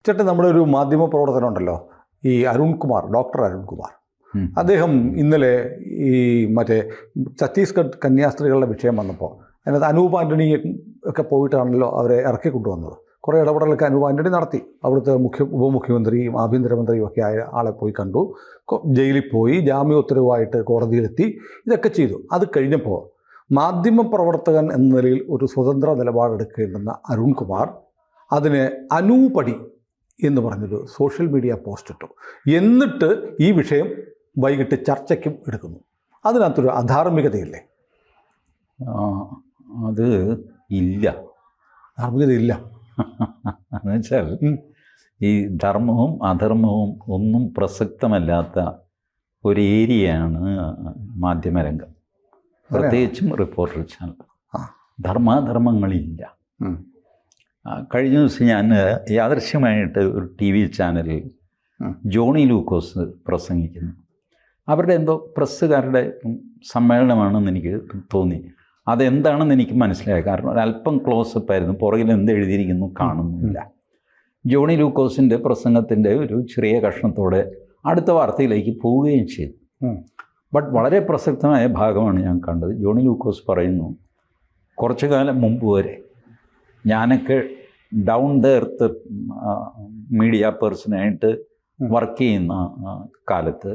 ചേട്ടൻ നമ്മുടെ ഒരു മാധ്യമ പ്രവർത്തനമുണ്ടല്ലോ, ഈ അരുൺകുമാർ, ഡോക്ടർ അരുൺകുമാർ. അദ്ദേഹം ഇന്നലെ ഈ മറ്റേ ഛത്തീസ്ഗഡ് കന്യാസ്ത്രീകളുടെ വിഷയം വന്നപ്പോൾ അതിനകത്ത് അനൂപ് ആൻ്റണി ഒക്കെ പോയിട്ടാണല്ലോ അവരെ ഇറക്കി കൊണ്ടുവന്നത്. കുറേ ഇടപെടലൊക്കെ അനൂപ് ആൻ്റണി നടത്തി. അവിടുത്തെ ഉപമുഖ്യമന്ത്രിയും ആഭ്യന്തരമന്ത്രിയും ഒക്കെ ആയ ആളെ പോയി കണ്ടു, ജയിലിൽ പോയി, ജാമ്യ ഉത്തരവായിട്ട് കോടതിയിലെത്തി, ഇതൊക്കെ ചെയ്തു. അത് കഴിഞ്ഞപ്പോൾ മാധ്യമപ്രവർത്തകൻ എന്ന നിലയിൽ ഒരു സ്വതന്ത്ര നിലപാടെടുക്കേണ്ടുന്ന അരുൺകുമാർ അതിന് അനൂപടി എന്ന് പറഞ്ഞൊരു സോഷ്യൽ മീഡിയ പോസ്റ്റ് ഇട്ടു. എന്നിട്ട് ഈ വിഷയം വൈകിട്ട് ചർച്ചയ്ക്കും എടുക്കുന്നു. അതിനകത്തൊരു അധാർമികതയില്ലേ? അത് ഇല്ല, ധാർമ്മികതയില്ല. എന്നുവെച്ചാൽ ഈ ധർമ്മവും അധർമ്മവും ഒന്നും പ്രസക്തമല്ലാത്ത ഒരു ഏരിയയാണ് മാധ്യമരംഗം, പ്രത്യേകിച്ചും റിപ്പോർട്ടർ ചാനൽ. ധർമാധർമ്മങ്ങളില്ല. കഴിഞ്ഞ ദിവസം ഞാൻ യാദൃശ്യമായിട്ട് ഒരു TV ചാനലിൽ ജോണി ലൂക്കോസ് പ്രസംഗിക്കുന്നു. അവരുടെ എന്തോ പ്രസ്സുകാരുടെ സമ്മേളനമാണെന്ന് എനിക്ക് തോന്നി. അതെന്താണെന്ന് എനിക്ക് മനസ്സിലായി. കാരണം ഒരല്പം ക്ലോസപ്പ് ആയിരുന്നു, പുറകിൽ എന്ത് എഴുതിയിരിക്കുന്നു കാണുന്നില്ല. ജോണി ലൂക്കോസിൻ്റെ പ്രസംഗത്തിൻ്റെ ഒരു ചെറിയ കഷ്ണത്തോടെ അടുത്ത വാർത്തയിലേക്ക് പോവുകയും ചെയ്തു. ബട്ട് വളരെ പ്രസക്തമായ ഭാഗമാണ് ഞാൻ കണ്ടത്. ജോണി ലൂക്കോസ് പറയുന്നു, കുറച്ചു കാലം മുമ്പ് വരെ ഞാനൊക്കെ ഡൗൺ ദ എർത്ത് മീഡിയ പേഴ്സണായിട്ട് വർക്ക് ചെയ്യുന്ന കാലത്ത്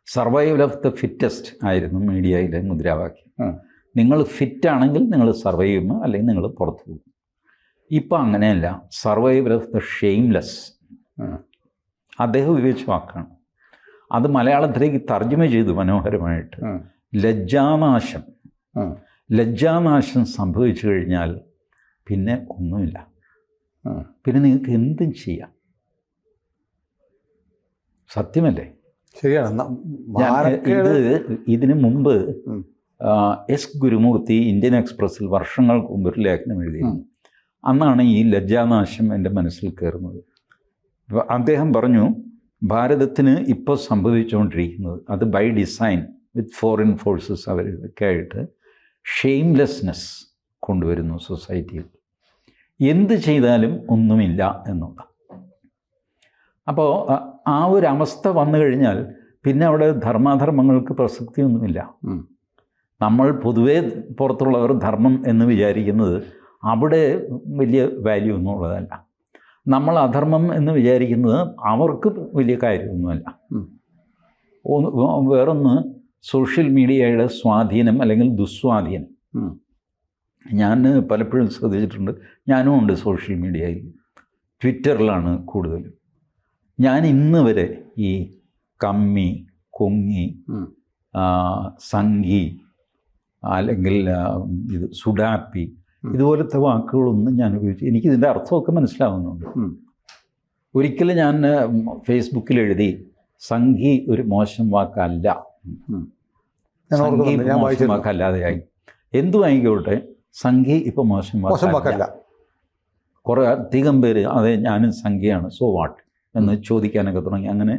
സർവൈവൽ ഓഫ് ദ ഫിറ്റസ്റ്റ് ആയിരുന്നു മീഡിയയിലെ മുദ്രാവാക്യം. നിങ്ങൾ ഫിറ്റാണെങ്കിൽ നിങ്ങൾ സർവൈവ് ചെയ്യും, അല്ലെങ്കിൽ നിങ്ങൾ പുറത്തു പോകും. ഇപ്പം അങ്ങനെയല്ല, സർവൈവൽ ഓഫ് ദ ഷെയിംലെസ്. അദ്ദേഹം ഉപയോഗിച്ച വാക്കാണ്. അത് മലയാളത്തിലേക്ക് തർജ്ജമ ചെയ്തു മനോഹരമായിട്ട്. ലജ്ജാനാശം. ലജ്ജാനാശം സംഭവിച്ചു കഴിഞ്ഞാൽ പിന്നെ ഒന്നുമില്ല, പിന്നെ നിങ്ങൾക്ക് എന്തും ചെയ്യാം. സത്യമല്ലേ? ശരിയാണ്. ഇതിനു മുമ്പ് എസ് ഗുരുമൂർത്തി ഇന്ത്യൻ എക്സ്പ്രസ്സിൽ വർഷങ്ങൾക്ക് മുമ്പ് ഒരു ലേഖനം എഴുതിയിരുന്നു. അന്നാണ് ഈ ലജ്ജാനാശം എൻ്റെ മനസ്സിൽ കയറുന്നത്. അദ്ദേഹം പറഞ്ഞു, ഭാരതത്തിന് ഇപ്പോൾ സംഭവിച്ചുകൊണ്ടിരിക്കുന്നത് അത് by design with foreign forces അവരൊക്കെ ആയിട്ട് ഷെയിംലെസ്നെസ് കൊണ്ടുവരുന്നു സൊസൈറ്റിയിൽ. എന്ത് ചെയ്താലും ഒന്നുമില്ല എന്നുള്ള. അപ്പോൾ ആ ഒരു അവസ്ഥ വന്നു കഴിഞ്ഞാൽ പിന്നെ അവിടെ ധർമാധർമ്മങ്ങൾക്ക് പ്രസക്തിയൊന്നുമില്ല. നമ്മൾ പൊതുവേ പുറത്തുള്ളവർ ധർമ്മം എന്ന് വിചാരിക്കുന്നത് അവിടെ വലിയ വാല്യൂ ഒന്നും ഉള്ളതല്ല. നമ്മൾ അധർമ്മം എന്ന് വിചാരിക്കുന്നത് അവർക്ക് വലിയ കാര്യമൊന്നുമല്ല. വേറൊന്ന് സോഷ്യൽ മീഡിയയുടെ സ്വാധീനം അല്ലെങ്കിൽ ദുസ്വാധീനം. ഞാൻ പലപ്പോഴും ശ്രദ്ധിച്ചിട്ടുണ്ട്. ഞാനും ഉണ്ട് സോഷ്യൽ മീഡിയയിൽ, ട്വിറ്ററിലാണ് കൂടുതലും. ഞാൻ ഇന്ന് വരെ ഈ കമ്മി, കൊങ്ങി, സംഘി അല്ലെങ്കിൽ ഇത് സുഡാപ്പി ഇതുപോലത്തെ വാക്കുകളൊന്നും ഞാൻ ഉപയോഗിച്ചു. എനിക്കിതിൻ്റെ അർത്ഥമൊക്കെ മനസ്സിലാവുന്നുണ്ട്. ഒരിക്കലും ഞാൻ ഫേസ്ബുക്കിൽ എഴുതി സംഘി ഒരു മോശം വാക്കല്ല, സംഘി മോശം വാക്കല്ലാതെയായി. എന്തു വാങ്ങിക്കോട്ടെ, സംഘി ഇപ്പം മോശം വാക്കല്ല. കുറേ അധികം പേര് അതെ ഞാനും സംഘിയാണ്, സോ വാട്ട് എന്ന് ചോദിക്കാനൊക്കെ തുടങ്ങി. അങ്ങനെ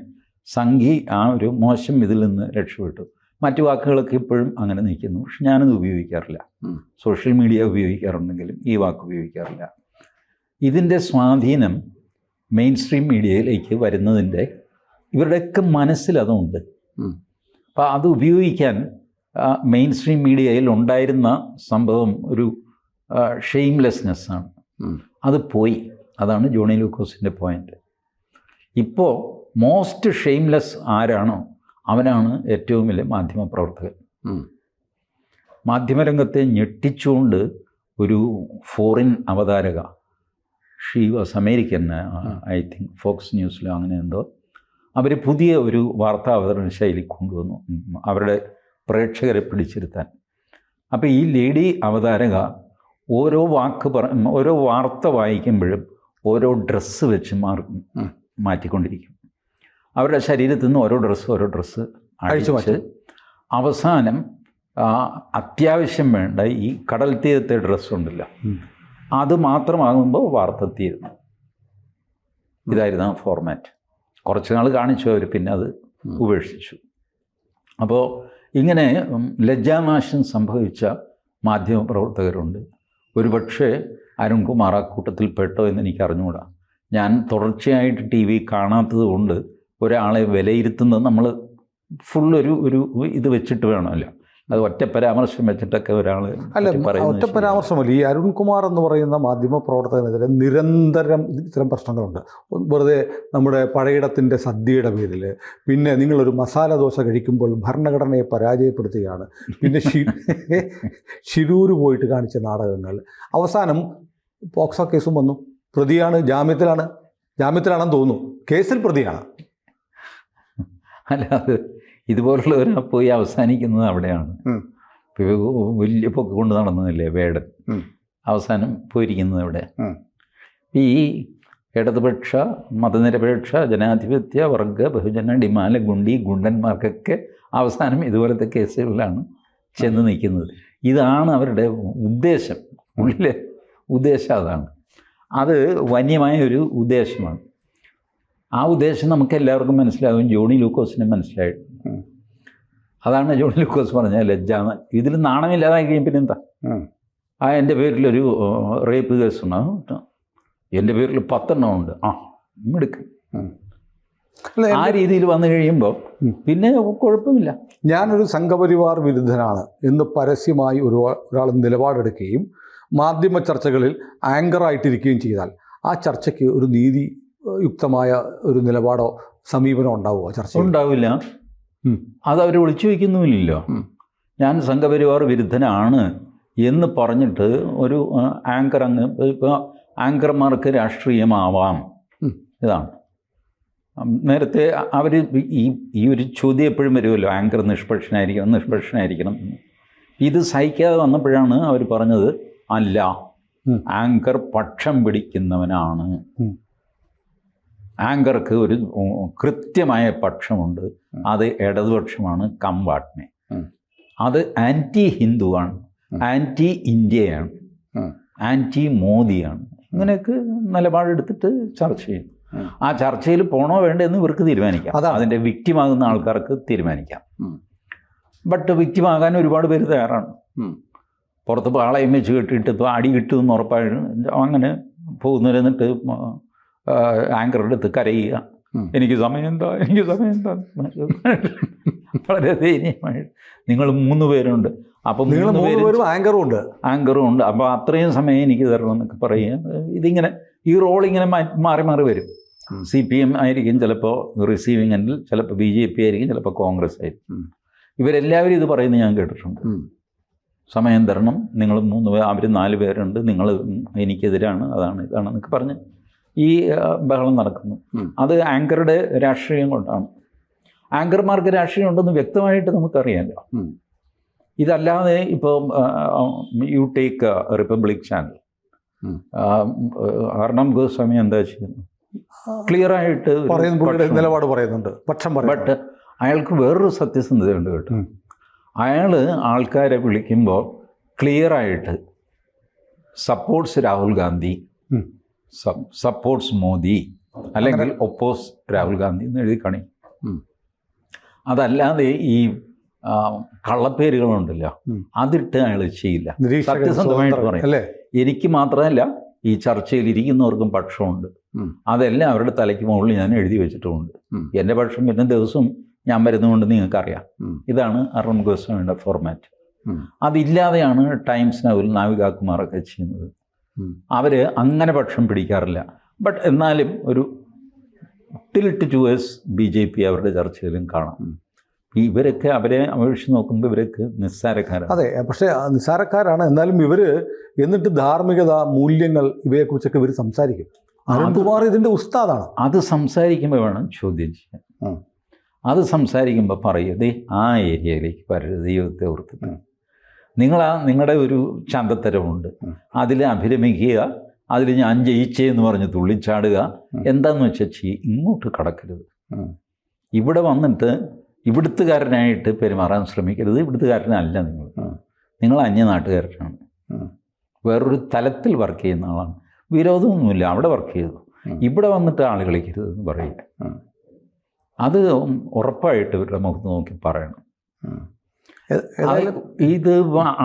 സംഘി ആ ഒരു മോശം ഇതിൽ നിന്ന് രക്ഷപ്പെട്ടു. മറ്റു വാക്കുകളൊക്കെ ഇപ്പോഴും അങ്ങനെ നിൽക്കുന്നു. പക്ഷെ ഞാനത് ഉപയോഗിക്കാറില്ല. സോഷ്യൽ മീഡിയ ഉപയോഗിക്കാറുണ്ടെങ്കിലും ഈ വാക്ക് ഉപയോഗിക്കാറില്ല. ഇതിൻ്റെ സ്വാധീനം മെയിൻ സ്ട്രീം മീഡിയയിലേക്ക് വരുന്നതിൻ്റെ ഇവരുടെയൊക്കെ മനസ്സിലതുണ്ട്. അപ്പോൾ അത് ഉപയോഗിക്കാൻ മെയിൻ സ്ട്രീം മീഡിയയിൽ ഉണ്ടായിരുന്ന സംഭവം ഒരു ഷെയിംലെസ്നെസ്സാണ്. അത് പോയി. അതാണ് ജോണി ലൂക്കോസിൻ്റെ പോയിൻ്റ്. ഇപ്പോൾ മോസ്റ്റ് ഷെയിംലെസ് ആരാണോ അവനാണ് ഏറ്റവും വലിയ മാധ്യമപ്രവർത്തകൻ. മാധ്യമരംഗത്തെ ഞെട്ടിച്ചുകൊണ്ട് ഒരു ഫോറിൻ അവതാരക, she was American, I think Fox ന്യൂസിലോ അങ്ങനെ എന്തോ, അവർ പുതിയ ഒരു വാർത്താ അവതരണ ശൈലി കൊണ്ടുവന്നു അവരുടെ പ്രേക്ഷകരെ പിടിച്ചിരുത്താൻ. അപ്പോൾ ഈ ലേഡി അവതാരക ഓരോ ഓരോ വാർത്ത വായിക്കുമ്പോഴും ഓരോ ഡ്രസ്സ് വെച്ച് മാറ്റിക്കൊണ്ടിരിക്കും. അവരുടെ ശരീരത്തിൽ നിന്ന് ഓരോ ഡ്രസ്സ് അഴിച്ച് അവസാനം അത്യാവശ്യം വേണ്ട ഈ കടൽ തീരത്തെ ഡ്രസ്സുണ്ടല്ലോ അത് മാത്രമാകുമ്പോൾ വാർത്ത തീരുന്നു. ഇതായിരുന്നു ആ ഫോർമാറ്റ്. കുറച്ച് നാൾ കാണിച്ചു അവർ, പിന്നെ അത് ഉപേക്ഷിച്ചു. അപ്പോൾ ഇങ്ങനെ ലജ്ജാനാശം സംഭവിച്ച മാധ്യമപ്രവർത്തകരുണ്ട്. ഒരുപക്ഷെ അരുൺകുമാർ ആ കൂട്ടത്തിൽ പെട്ടോ എന്ന് എനിക്ക് അറിഞ്ഞുകൂടാ. ഞാൻ തുടർച്ചയായിട്ട് ടി വി കാണാത്തത് കൊണ്ട് ഒരാളെ വിലയിരുത്തുന്നത് നമ്മൾ ഫുള്ളൊരു ഇത് വെച്ചിട്ട് വേണമല്ലോ. അത് ഒറ്റ പരാമർശം വെച്ചിട്ടൊക്കെ ഒരാൾ അല്ല, ഒറ്റ പരാമർശമല്ല. ഈ അരുൺകുമാർ എന്ന് പറയുന്ന മാധ്യമ പ്രവർത്തകനെതിരെ നിരന്തരം ഇത്തരം പ്രശ്നങ്ങളുണ്ട്. വെറുതെ നമ്മുടെ പഴയിടത്തിൻ്റെ സദ്യയുടെ പേരിൽ, പിന്നെ നിങ്ങളൊരു മസാല ദോശ കഴിക്കുമ്പോൾ ഭരണഘടനയെ പരാജയപ്പെടുത്തുകയാണ്, പിന്നെ ശിരൂർ പോയിട്ട് കാണിച്ച നാടകങ്ങൾ, അവസാനം പോക്സോ കേസും വന്നു. പ്രതിയാണ്, ജാമ്യത്തിലാണെന്ന് തോന്നുന്നു, കേസിൽ പ്രതിയാണ്. അല്ല, അത് ഇതുപോലുള്ളവർ പോയി അവസാനിക്കുന്നത് അവിടെയാണ്. വലിയ പൊക്കെ കൊണ്ട് നടന്നതല്ലേ വേടൻ, അവസാനം പോയിരിക്കുന്നത് അവിടെ. ഈ ഇടതുപക്ഷ മതനിരപേക്ഷ ജനാധിപത്യ വർഗ ബഹുജന ഡിമാല ഗുണ്ടന്മാർക്കൊക്കെ അവസാനം ഇതുപോലത്തെ കേസുകളിലാണ് ചെന്ന് നിൽക്കുന്നത്. ഇതാണ് അവരുടെ ഉദ്ദേശം, ഉള്ളിലെ ഉദ്ദേശം അതാണ്. അത് വന്യമായ ഒരു ഉദ്ദേശമാണ്. ആ ഉദ്ദേശം നമുക്ക് എല്ലാവർക്കും മനസ്സിലാകും. ജോണി ലൂക്കോസിന് മനസ്സിലായിട്ട്. അതാണ് ജോണി ലൂക്കോസ് പറഞ്ഞ ലജ്ജാന്ന്. ഇതിൽ നാണമില്ലാതായി കഴിയും പിന്നെന്താ? എൻ്റെ പേരിലൊരു റേപ്പ് കേസുണ്ട്, എൻ്റെ പേരിൽ 10 എണ്ണം ഉണ്ട്, എടുക്കും. ആ രീതിയിൽ വന്നു കഴിയുമ്പോൾ പിന്നെ കുഴപ്പമില്ല. ഞാനൊരു സംഘപരിവാർ വിരുദ്ധനാണ് എന്ന് പരസ്യമായി ഒരാൾ നിലപാടെടുക്കുകയും മാധ്യമ ചർച്ചകളിൽ ആങ്കറായിട്ടിരിക്കുകയും ചെയ്താൽ ആ ചർച്ചയ്ക്ക് ഒരു നീതിയുക്തമായ ഒരു നിലപാടോ സമീപനമോ ഉണ്ടാവുമോ? ചർച്ച ഉണ്ടാവില്ല. അതവർ ഒളിച്ചു വയ്ക്കുന്നുമില്ലല്ലോ. ഞാൻ സംഘപരിവാർ വിരുദ്ധനാണ് എന്ന് പറഞ്ഞിട്ട് ഒരു ആങ്കർ ഇപ്പോൾ ആങ്കർമാർക്ക് രാഷ്ട്രീയമാവാം. ഇതാണ് നേരത്തെ അവർ ഈ ഒരു ചോദ്യം എപ്പോഴും വരുമല്ലോ, ആങ്കർ നിഷ്പക്ഷനായിരിക്കണം. ഇത് സഹിക്കാതെ വന്നപ്പോഴാണ് അവർ പറഞ്ഞത്, അല്ല, ആങ്കർ പക്ഷം പിടിക്കുന്നവനാണ്. ആങ്കർക്ക് ഒരു കൃത്യമായ പക്ഷമുണ്ട്, അത് ഇടതുപക്ഷമാണ്, കംവാട്ട്നെ. അത് ആൻറ്റി ഹിന്ദുവാണ്, ആൻറ്റി ഇന്ത്യയാണ്, ആൻറ്റി മോദിയാണ്. ഇങ്ങനെയൊക്കെ നിലപാടെടുത്തിട്ട് ചർച്ച ചെയ്യും. ആ ചർച്ചയിൽ പോണോ വേണ്ടെന്ന് ഇവർക്ക് തീരുമാനിക്കാം. അതിൻ്റെ വിക്റ്റിമാകുന്ന ആൾക്കാർക്ക് തീരുമാനിക്കാം. ബട്ട് വിക്റ്റിമാകാൻ ഒരുപാട് പേര് തയ്യാറാണ്. പുറത്ത് പാളയം വെച്ച് കെട്ടിയിട്ട് ഇപ്പോൾ അടി കിട്ടുമെന്ന് ഉറപ്പായിട്ട് അങ്ങനെ പോകുന്നവരെന്നിട്ട് ആങ്കറുടെ അടുത്ത് കരയുക, എനിക്ക് സമയം എന്താ. വളരെ ദയനീയമായിട്ട്. നിങ്ങൾ 3 പേരുണ്ട്, അപ്പം 3 പേരും ആങ്കറും ഉണ്ട്, അപ്പോൾ അത്രയും സമയം എനിക്ക് തരണം എന്നൊക്കെ പറയുക. ഇതിങ്ങനെ ഈ റോളിങ്ങനെ മാറി മാറി വരും. CPM ആയിരിക്കും ചിലപ്പോൾ റിസീവിങ് എൻഡിൽ, ചിലപ്പോൾ BJP ആയിരിക്കും, ചിലപ്പോൾ കോൺഗ്രസ് ആയിരിക്കും. ഇവരെല്ലാവരും ഇത് പറയുന്നത് ഞാൻ കേട്ടിട്ടുണ്ട്. സമയം തരണം, നിങ്ങൾ 3 പേർ, അവർ 4 പേരുണ്ട്, നിങ്ങൾ എനിക്കെതിരാണ്, അതാണ് ഇതാണെന്നൊക്കെ പറഞ്ഞ് ഈ ബഹളം നടക്കുന്നു. അത് ആങ്കറുടെ രാഷ്ട്രീയം കൊണ്ടാണ്. ആങ്കർമാർക്ക് രാഷ്ട്രീയം ഉണ്ടെന്ന് വ്യക്തമായിട്ട് നമുക്കറിയാമല്ലോ. ഇതല്ലാതെ ഇപ്പോൾ you take republic channel, Arnab Goswami എന്താ ചെയ്യുന്നു? ക്ലിയറായിട്ട് നിലപാട് പറയുന്നുണ്ട്, പക്ഷം. ബട്ട് അയാൾക്ക് വേറൊരു സത്യസന്ധതയുണ്ട് കേട്ടോ. അയാൾ ആൾക്കാരെ വിളിക്കുമ്പോൾ ക്ലിയറായിട്ട് സപ്പോർട്ട്സ് രാഹുൽ ഗാന്ധി, സപ്പോർട്ട്സ് മോദി, അല്ലെങ്കിൽ ഒപ്പോസ് രാഹുൽ ഗാന്ധി എന്ന് എഴുതി കാണിക്കും. അതല്ലാതെ ഈ കള്ളപ്പേരുകളുണ്ടല്ലോ, അതിട്ട് അയാൾ ചെയ്യില്ല. സത്യസന്ധമായിട്ട് പറയും. എനിക്ക് മാത്രമല്ല, ഈ ചർച്ചയിൽ ഇരിക്കുന്നവർക്കും പക്ഷമുണ്ട്. അതെല്ലാം അവരുടെ തലയ്ക്ക് മുകളിൽ ഞാൻ എഴുതി വെച്ചിട്ടുമുണ്ട്. എൻ്റെ പക്ഷം പിന്നെ ദിവസവും ഞാൻ വരുന്നതുകൊണ്ട് നിങ്ങൾക്കറിയാം. ഇതാണ് അർണബ് ഗോസ്വാമിയുടെ ഫോർമാറ്റ്. അതില്ലാതെയാണ് ടൈംസ് നൗവിൽ നാവികാകുമാറൊക്കെ ചെയ്യുന്നത്. അവർ അങ്ങനെ പക്ഷം പിടിക്കാറില്ല. ബട്ട് എന്നാലും ഒരു ടിൽറ്റ് ടുവേഴ്സ് BJP അവരുടെ ചർച്ചയിലും കാണാം. ഇവരൊക്കെ അവരെ അപേക്ഷിച്ച് നോക്കുമ്പോൾ ഇവരൊക്കെ നിസ്സാരക്കാരാണ്. അതെ, പക്ഷേ നിസ്സാരക്കാരാണ്. എന്നാലും ഇവർ എന്നിട്ട് ധാർമ്മികത, മൂല്യങ്ങൾ, ഇവയെക്കുറിച്ചൊക്കെ ഇവർ സംസാരിക്കും. അരുൺകുമാർ ഇതിൻ്റെ ഉസ്താദാണ്. അത് സംസാരിക്കുമ്പോൾ വേണം ചോദ്യം ചെയ്യാൻ. അത് സംസാരിക്കുമ്പോൾ പറയുന്നത് ആ ഏരിയയിലേക്ക് വരരുത്, ദൈവത്തെ ഓർത്തിട്ട്. നിങ്ങളുടെ ഒരു ചന്തത്തരമുണ്ട്, അതിൽ അഭിരമിക്കുക, അതിൽ ഞാൻ ജയിച്ചേന്ന് പറഞ്ഞ് തുള്ളിച്ചാടുക, എന്താണെന്ന് വെച്ചാൽ ഇങ്ങോട്ട് കടക്കരുത്. ഇവിടെ വന്നിട്ട് ഇവിടുത്തുകാരനായിട്ട് പെരുമാറാൻ ശ്രമിക്കരുത്. ഇവിടുത്തുകാരനല്ല നിങ്ങൾ അന്യനാട്ടുകാരനാണ്, വേറൊരു തലത്തിൽ വർക്ക് ചെയ്യുന്ന ആളാണ്. വിരോധമൊന്നുമില്ല, അവിടെ വർക്ക് ചെയ്തു, ഇവിടെ വന്നിട്ട് ആൾ കളിക്കരുതെന്ന് പറയുക. അത് ഉറപ്പായിട്ട് ഇവരുടെ മുഖത്ത് നോക്കി പറയണം. ഇത്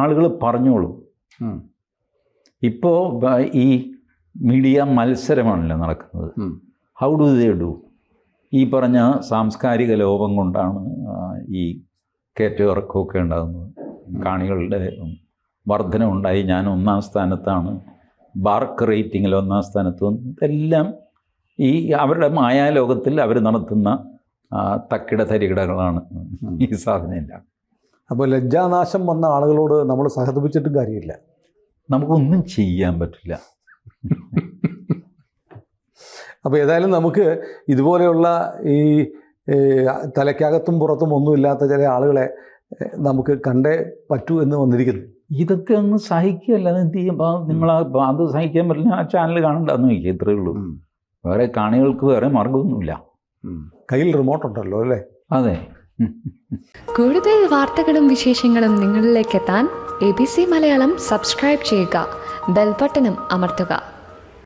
ആളുകൾ പറഞ്ഞോളൂ. ഇപ്പോൾ ഈ മീഡിയ മത്സരമാണല്ലോ നടക്കുന്നത്. How do they do? ഈ പറഞ്ഞ സാംസ്കാരിക ലോപം കൊണ്ടാണ് ഈ കയറ്റമിറക്കമൊക്കെ ഉണ്ടാകുന്നത്. കാണികളുടെ വർധന ഉണ്ടായി. ഞാൻ 1-ാം സ്ഥാനത്താണ്, ബാർക്ക് റേറ്റിങ്ങിൽ 1-ാം സ്ഥാനത്ത് വന്നു. ഇതെല്ലാം ഈ അവരുടെ മായാലോകത്തിൽ അവർ നടത്തുന്ന തക്കിട തരികിടകളാണ് ഈ സാധനമില്ല. അപ്പോൾ ലജ്ജാനാശം വന്ന ആളുകളോട് നമ്മൾ സഹതപിച്ചിട്ടും കാര്യമില്ല, നമുക്കൊന്നും ചെയ്യാൻ പറ്റില്ല. അപ്പോൾ ഏതായാലും നമുക്ക് ഇതുപോലെയുള്ള ഈ തലയ്ക്കകത്തും പുറത്തും ഒന്നുമില്ലാത്ത ചില ആളുകളെ നമുക്ക് കണ്ടേ പറ്റൂ എന്ന് വന്നിരിക്കുന്നു. ഇതൊക്കെ ഒന്ന് സഹിക്കുകയല്ല, എന്ത് ചെയ്യും? നിങ്ങൾ അത് സഹിക്കാൻ പറ്റില്ല, ആ ചാനൽ കാണണ്ടെന്ന് ചോദിക്കുക, ഇത്രയേ ഉള്ളൂ. വേറെ കാണികൾക്ക് വേറെ മാർഗമൊന്നുമില്ല. കയ്യിൽ റിമോട്ട് ഉണ്ടല്ലോ അല്ലേ? അതെ. കൂടുതൽ വാർത്തകളും വിശേഷങ്ങളും നിങ്ങളിലേക്ക് എത്താൻ ABC മലയാളം സബ്സ്ക്രൈബ് ചെയ്യുക, ബെൽ ബട്ടണും അമർത്തുക.